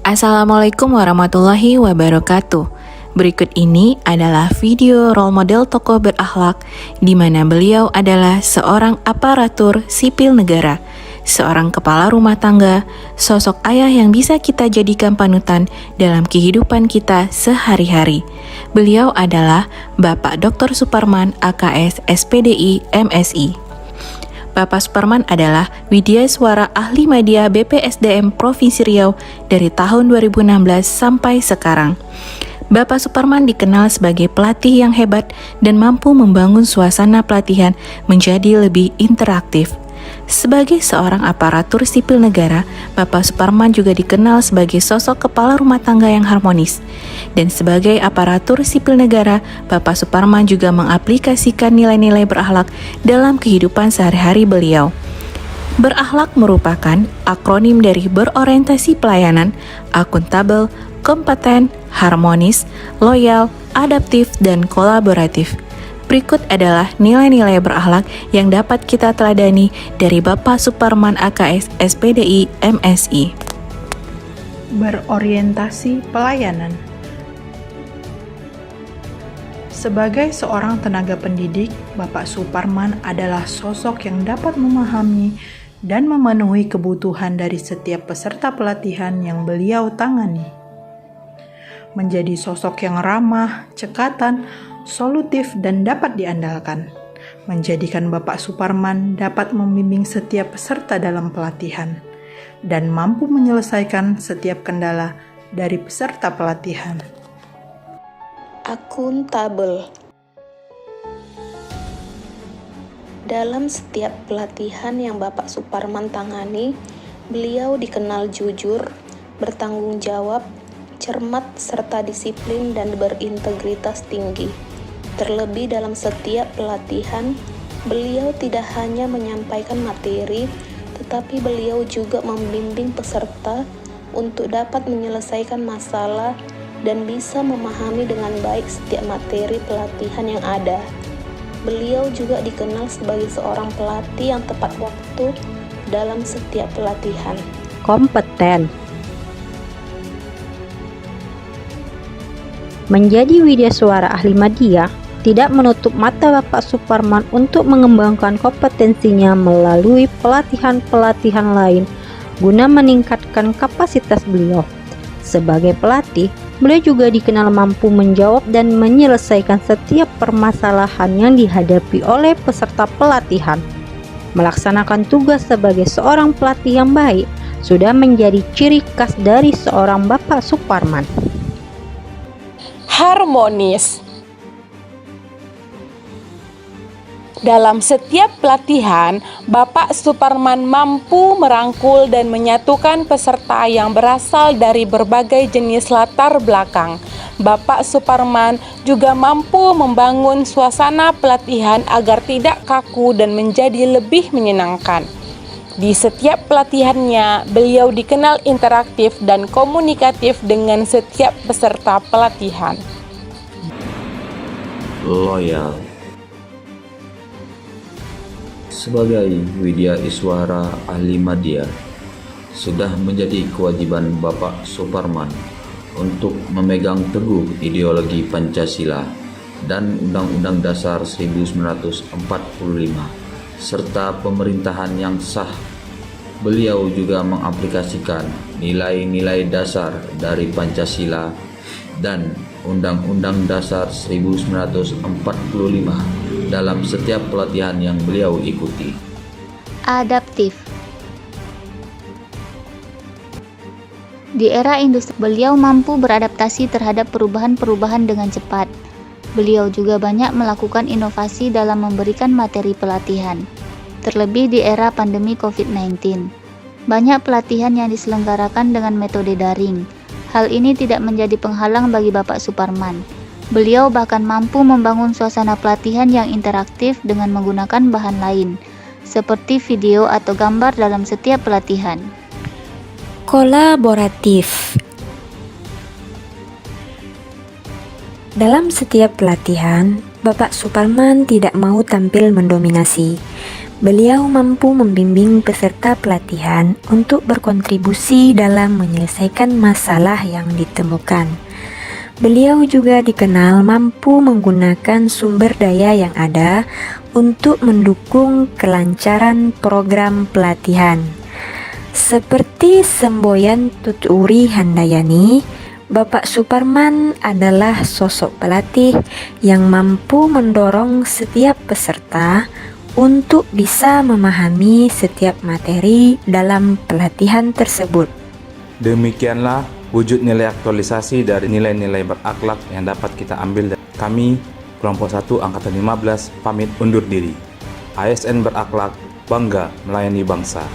Assalamualaikum warahmatullahi wabarakatuh. Berikut ini adalah video role model tokoh berakhlak di mana beliau adalah seorang aparatur sipil negara, seorang kepala rumah tangga, sosok ayah yang bisa kita jadikan panutan dalam kehidupan kita sehari-hari. Beliau adalah Bapak Dr. Suparman AKS SPDI MSI. Bapak Suparman adalah Widyaswara Ahli Media BPSDM Provinsi Riau dari tahun 2016 sampai sekarang. Bapak Suparman dikenal sebagai pelatih yang hebat dan mampu membangun suasana pelatihan menjadi lebih interaktif. Sebagai seorang aparatur sipil negara, Bapak Suparman juga dikenal sebagai sosok kepala rumah tangga yang harmonis. Dan sebagai aparatur sipil negara, Bapak Suparman juga mengaplikasikan nilai-nilai berakhlak dalam kehidupan sehari-hari beliau. Berakhlak merupakan akronim dari berorientasi pelayanan, akuntabel, kompeten, harmonis, loyal, adaptif, dan kolaboratif. Berikut adalah nilai-nilai berakhlak yang dapat kita teladani dari Bapak Suparman AKS SPDI MSI. Berorientasi pelayanan. Sebagai seorang tenaga pendidik, Bapak Suparman adalah sosok yang dapat memahami dan memenuhi kebutuhan dari setiap peserta pelatihan yang beliau tangani. Menjadi sosok yang ramah, cekatan, solutif, dan dapat diandalkan, menjadikan Bapak Suparman dapat membimbing setiap peserta dalam pelatihan dan mampu menyelesaikan setiap kendala dari peserta pelatihan. Akuntabel. Dalam setiap pelatihan yang Bapak Suparman tangani, beliau dikenal jujur, bertanggung jawab, cermat, serta disiplin dan berintegritas tinggi. Terlebih dalam setiap pelatihan, beliau tidak hanya menyampaikan materi, tetapi beliau juga membimbing peserta untuk dapat menyelesaikan masalah dan bisa memahami dengan baik setiap materi pelatihan yang ada. Beliau juga dikenal sebagai seorang pelatih yang tepat waktu dalam setiap pelatihan. Kompeten. Menjadi Widyaswara Ahli Media tidak menutup mata Bapak Suparman untuk mengembangkan kompetensinya melalui pelatihan-pelatihan lain guna meningkatkan kapasitas beliau. Sebagai pelatih, beliau juga dikenal mampu menjawab dan menyelesaikan setiap permasalahan yang dihadapi oleh peserta pelatihan. Melaksanakan tugas sebagai seorang pelatih yang baik sudah menjadi ciri khas dari seorang Bapak Suparman. Harmonis. Dalam setiap pelatihan, Bapak Suparman mampu merangkul dan menyatukan peserta yang berasal dari berbagai jenis latar belakang. Bapak Suparman juga mampu membangun suasana pelatihan agar tidak kaku dan menjadi lebih menyenangkan. Di setiap pelatihannya, beliau dikenal interaktif dan komunikatif dengan setiap peserta pelatihan. Loyal. Sebagai Widyaswara Ahli Media, sudah menjadi kewajiban Bapak Suparman untuk memegang teguh ideologi Pancasila dan Undang-Undang Dasar 1945 serta pemerintahan yang sah. Beliau juga mengaplikasikan nilai-nilai dasar dari Pancasila dan Undang-Undang Dasar 1945 dalam setiap pelatihan yang beliau ikuti. Adaptif. Di era industri, beliau mampu beradaptasi terhadap perubahan-perubahan dengan cepat. Beliau juga banyak melakukan inovasi dalam memberikan materi pelatihan, terlebih di era pandemi COVID-19. Banyak pelatihan yang diselenggarakan dengan metode daring. Hal ini tidak menjadi penghalang bagi Bapak Suparman. Beliau bahkan mampu membangun suasana pelatihan yang interaktif dengan menggunakan bahan lain, seperti video atau gambar dalam setiap pelatihan. Kolaboratif. Dalam setiap pelatihan, Bapak Suparman tidak mau tampil mendominasi. Beliau mampu membimbing peserta pelatihan untuk berkontribusi dalam menyelesaikan masalah yang ditemukan. Beliau juga dikenal mampu menggunakan sumber daya yang ada untuk mendukung kelancaran program pelatihan. Seperti semboyan Tuturi Handayani, Bapak Suparman adalah sosok pelatih yang mampu mendorong setiap peserta untuk bisa memahami setiap materi dalam pelatihan tersebut. Demikianlah wujud nilai aktualisasi dari nilai-nilai berakhlak yang dapat kita ambil dari kami, kelompok 1 Angkatan 15, pamit undur diri. ASN berakhlak, bangga melayani bangsa.